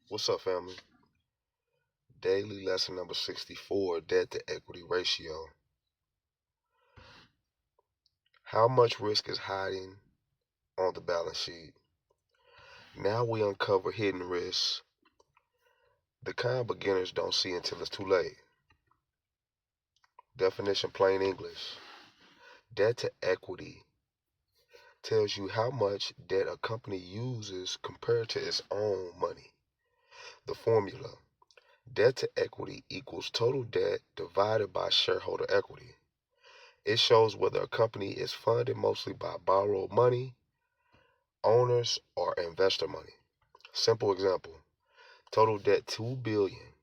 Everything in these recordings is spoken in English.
What's up, family? Daily lesson number 64, debt to equity ratio. How much risk is hiding on the balance sheet? Now we uncover hidden risks, the kind beginners don't see until it's too late. Definition plain English. Debt to equity tells you how much debt a company uses compared to its own money. The formula: debt to equity equals total debt divided by shareholder equity. It shows whether a company is funded mostly by borrowed money, owners, or investor money. Simple example: total debt $2 billion,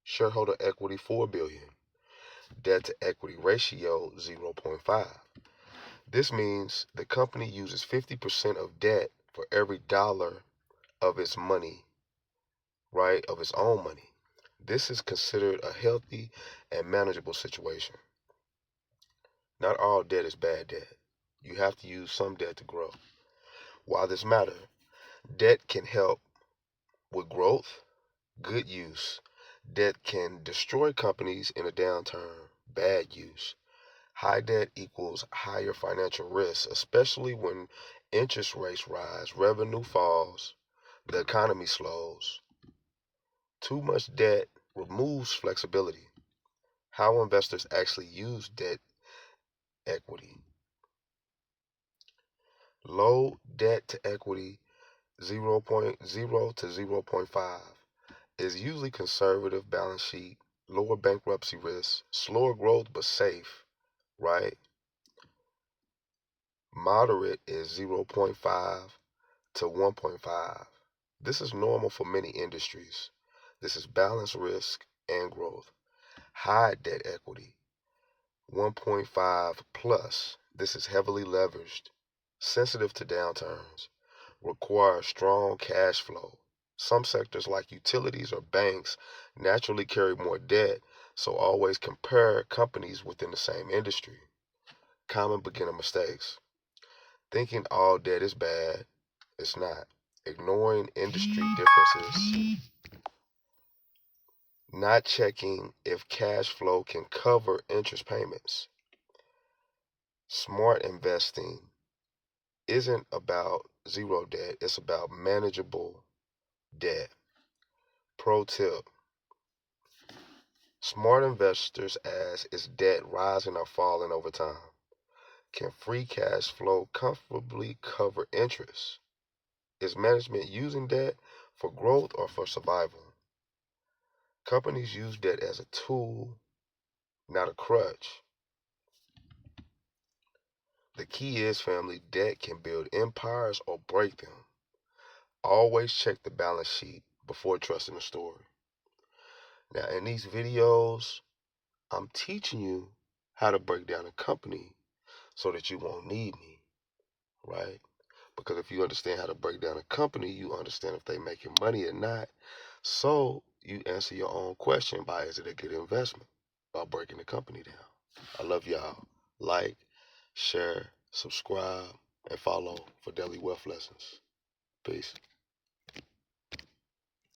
shareholder equity $4 billion, debt to equity ratio 0.5. This means the company uses 50% of debt for every dollar of its money, right, of its own money. This is considered a healthy and manageable situation. Not all debt is bad debt. You have to use some debt to grow. Why this matter? Debt can help with growth, good use. Debt can destroy companies in a downturn, bad use. High debt equals higher financial risk, especially when interest rates rise, revenue falls, the economy slows. Too much debt removes flexibility. How investors actually use debt equity. Low debt to equity 0.0 to 0.5 is usually conservative balance sheet, lower bankruptcy risk, slower growth but safe, right? Moderate is 0.5 to 1.5. This is normal for many industries. This is balanced risk and growth. High debt equity 1.5 plus. This is heavily leveraged, sensitive to downturns, requires strong cash flow. Some sectors like utilities or banks naturally carry more debt, so always compare companies within the same industry. Common beginner mistakes. Thinking all debt is bad. It's not. Ignoring industry differences. Not checking if cash flow can cover interest payments. Smart investing isn't about zero debt, it's about manageable debt. Pro tip: smart investors ask, is debt rising or falling over time? Can free cash flow comfortably cover interest? Is management using debt for growth or for survival? Companies use debt as a tool, not a crutch. The key is, family, debt can build empires or break them. Always check the balance sheet before trusting the story. Now, in these videos, I'm teaching you how to break down a company so that you won't need me, right? Because if you understand how to break down a company, you understand if they're making money or not. So you answer your own question by, is it a good investment, by breaking the company down. I love y'all. Like, share, subscribe, and follow for daily wealth lessons. Peace.